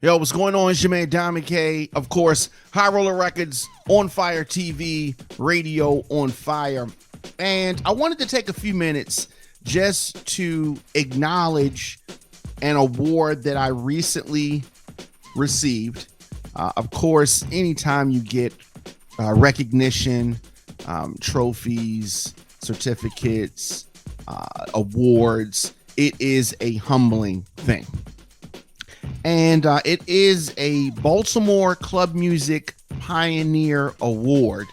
Yo, what's going on? It's your man Diamond K. Of course, High Roller Records, ONFIRE-TV, Radio on Fire. And I wanted to take a few minutes just to acknowledge an award that I recently received. Of course, anytime you get recognition, trophies, certificates, awards, it is a humbling thing. And it is a Baltimore Club Music Pioneer Award.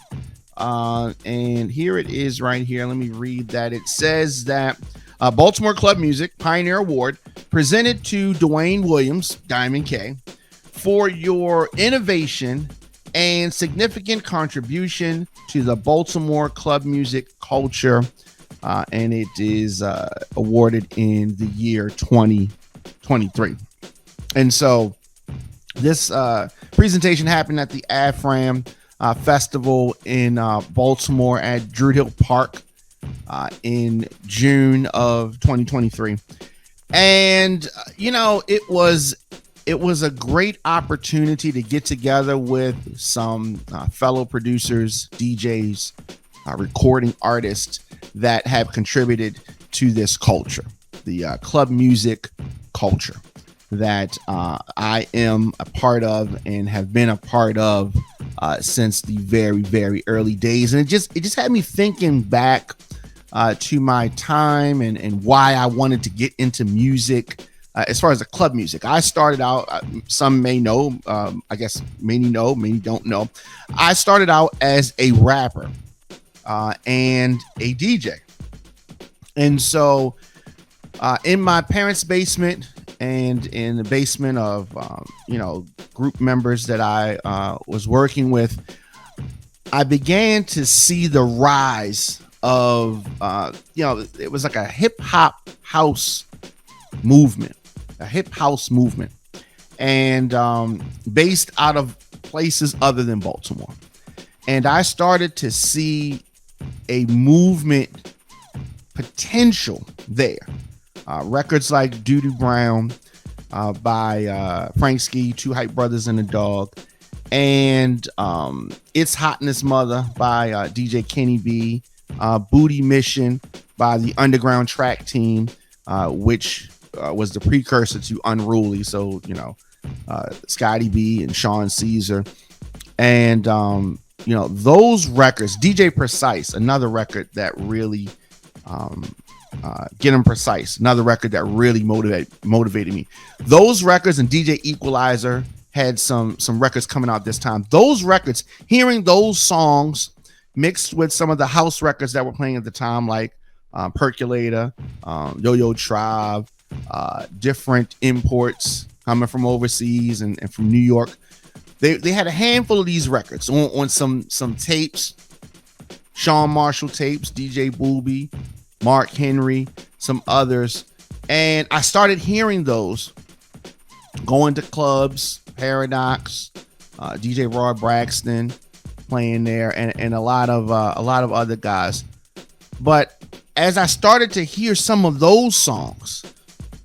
And here it is right here. Let me read that. It says that Baltimore Club Music Pioneer Award presented to Dwayne Williams, Diamond K, for your innovation and significant contribution to the Baltimore club music culture. And it is awarded in the year 2023. And so this presentation happened at the AFRAM Festival in Baltimore at Druid Hill Park in June of 2023. And, it was a great opportunity to get together with some fellow producers, DJs, recording artists that have contributed to this culture, the club music culture that I am a part of and have been a part of since the very, very early days. And it just had me thinking back to my time and why I wanted to get into music. As far as the club music, I started out, some may know, I guess many know, many don't know. I started out as a rapper and a DJ. And so in my parents' basement and in the basement of, group members that I was working with, I began to see the rise of, it was like a hip hop house movement. And based out of places other than Baltimore. And I started to see a movement potential there. Records like Doo-Doo Brown by Frank Ski, Two Hype Brothers and a Dog, and It's Hot in This Mother by DJ Kenny B, Booty Mission by the Underground Track Team, which was the precursor to Unruly. So, Scotty B and Sean Caesar. And, those records, DJ Precise, another record that really, Get 'Em Precise, another record that really motivated me. Those records and DJ Equalizer had some records coming out this time. Those records, hearing those songs mixed with some of the house records that were playing at the time, like Percolator, Yo-Yo Tribe, different imports coming from overseas and from New York. They had a handful of these records on some tapes, Sean Marshall tapes, DJ Booby, Mark Henry, some others. And I started hearing those, going to clubs, Paradox, DJ Roy Braxton playing there, and a lot of other guys. But as I started to hear some of those songs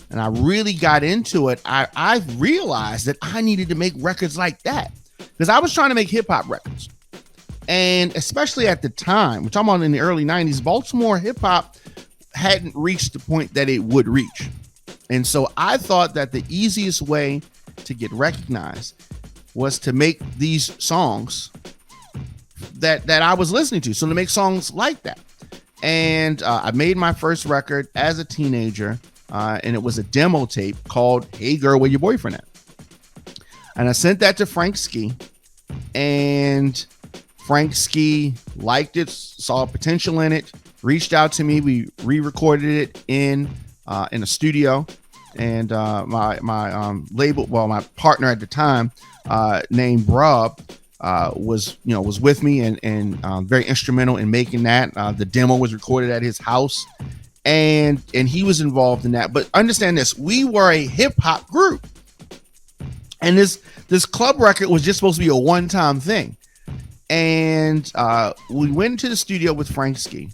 and I really got into it, I realized that I needed to make records like that, because I was trying to make hip hop records. And especially at the time, we're talking about in the early 90s, Baltimore hip hop hadn't reached the point that it would reach. And so I thought that the easiest way to get recognized was to make these songs that I was listening to. So to make songs like that. And I made my first record as a teenager, and it was a demo tape called Hey Girl, Where Your Boyfriend At? And I sent that to Frank Ski, and Frank Ski liked it, saw potential in it, reached out to me. We re-recorded it in a studio, and my label, my partner at the time, named Rob, was with me and very instrumental in making that. The demo was recorded at his house, and he was involved in that. But understand this: we were a hip hop group, and this club record was just supposed to be a one-time thing. And we went into the studio with Frank Ski,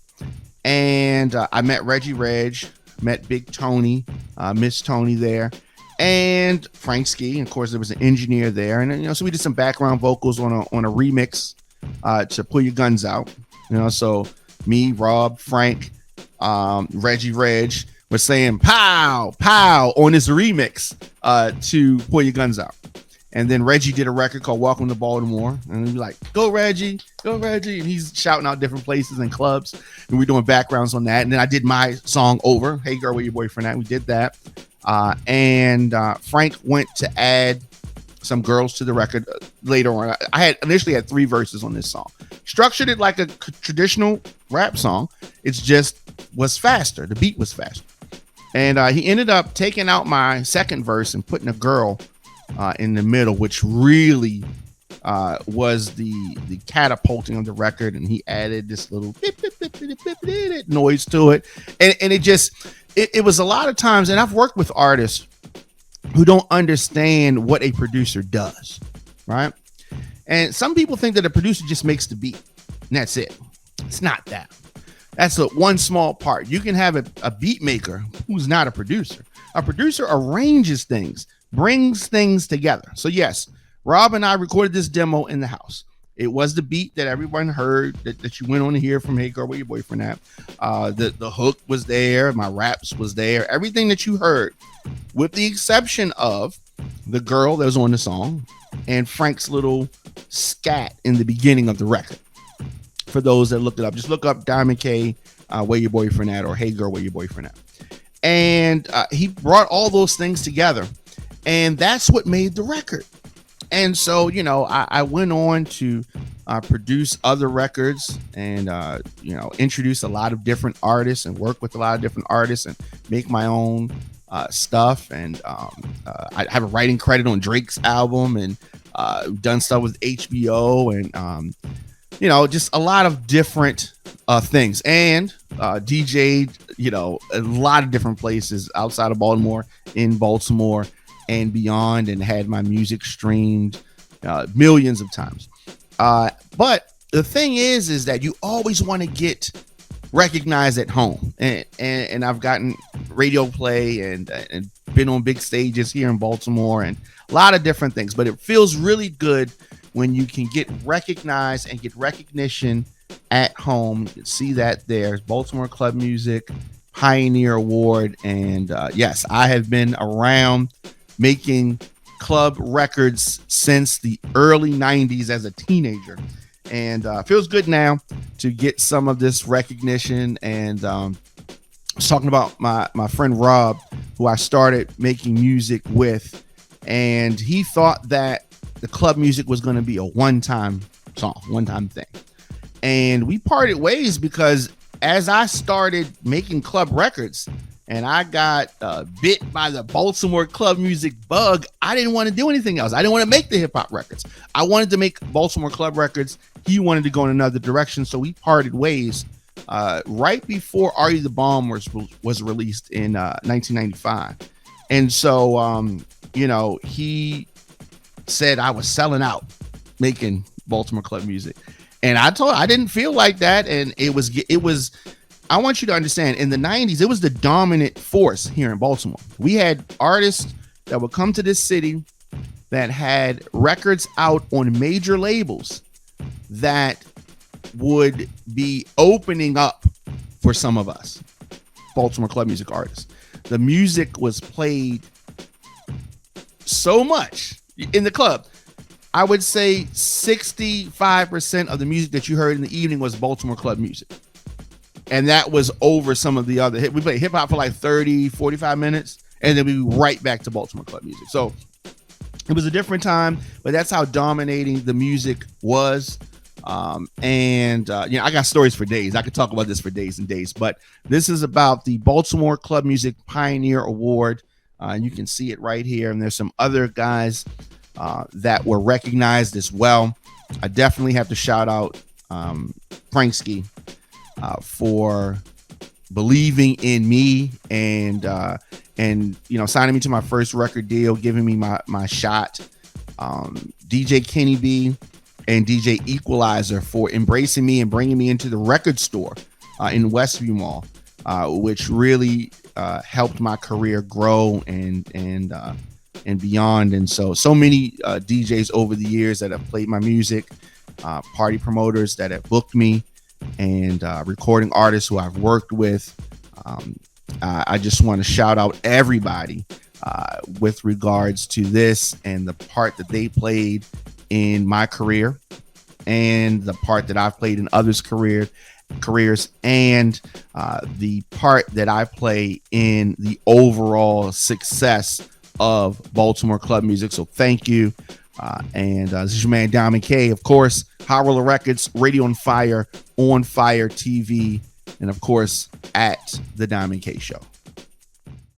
and I met Reggie Reg, met Big Tony, Miss Tony there. and Frank Ski. And of course, there was an engineer there, and so we did some background vocals on a remix to Pull Your Guns Out. So me, Rob, Frank, Reggie Reg was saying "pow pow" on this remix to Pull Your Guns Out. And then Reggie did a record called Welcome to Baltimore. And we were like, go Reggie. And he's shouting out different places and clubs. And we're doing backgrounds on that. And then I did my song Over. Hey girl, where your boyfriend at? We did that. And Frank went to add some girls to the record later on. I initially had 3 verses on this song. Structured it like a traditional rap song. It's just was faster. The beat was faster. And he ended up taking out my second verse and putting a girl in the middle, which really was the catapulting of the record. And he added this little noise to it. And it was a lot of times, and I've worked with artists who don't understand what a producer does, right? And some people think that a producer just makes the beat and that's it. It's not that. That's one small part. You can have a beat maker who's not a producer. A producer arranges things, brings things together. So yes, Rob and I recorded this demo in the house. It was the beat that everyone heard that you went on to hear from Hey Girl, Where Your Boyfriend At. The hook was there. My raps was there. Everything that you heard, with the exception of the girl that was on the song and Frank's little scat in the beginning of the record. For those that look it up, just look up Diamond K, Where Your Boyfriend At, or Hey Girl, Where Your Boyfriend At. And he brought all those things together. And that's what made the record. And so, I went on to produce other records and, introduce a lot of different artists and work with a lot of different artists and make my own stuff. And I have a writing credit on Drake's album and done stuff with HBO and, just a lot of different things. And DJ'd, a lot of different places outside of Baltimore, in Baltimore and beyond, and had my music streamed millions of times. But the thing is that you always want to get recognized at home, and I've gotten radio play and been on big stages here in Baltimore and a lot of different things. But it feels really good when you can get recognized and get recognition at home. You can see that there's Baltimore Club Music Pioneer Award, and yes, I have been around making club records since the early 90s as a teenager, and feels good now to get some of this recognition. And I was talking about my friend Rob, who I started making music with, and he thought that the club music was going to be a one-time song, one-time thing. And we parted ways because as I started making club records and I got bit by the Baltimore club music bug, I didn't want to do anything else. I didn't want to make the hip hop records. I wanted to make Baltimore club records. He wanted to go in another direction. So we parted ways right before Are You the Bomb was released in 1995. And so, he said I was selling out making Baltimore club music. And I didn't feel like that. And it was, I want you to understand, in the 90s, it was the dominant force here in Baltimore. We had artists that would come to this city that had records out on major labels that would be opening up for some of us Baltimore club music artists. The music was played so much in the club. I would say 65% of the music that you heard in the evening was Baltimore club music. And that was over some of the other hip. We played hip hop for like 30, 45 minutes, and then we right back to Baltimore club music. So it was a different time, but that's how dominating the music was. I got stories for days. I could talk about this for days and days, but this is about the Baltimore Club Music Pioneer Award. You can see it right here. And there's some other guys that were recognized as well. I definitely have to shout out Frank Ski for believing in me and signing me to my first record deal, giving me my shot. DJ Kenny B and DJ Equalizer for embracing me and bringing me into the record store in Westview Mall, which really helped my career grow and and beyond. And so many DJs over the years that have played my music, party promoters that have booked me, and recording artists who I've worked with. I just want to shout out everybody with regards to this and the part that they played in my career, and the part that I've played in others' careers, and the part that I play in the overall success of Baltimore club music. So thank you. And this is your man Diamond K, of course, High Roller Records, Radio on Fire, ONFIRE-TV, and of course at the Diamond K Show.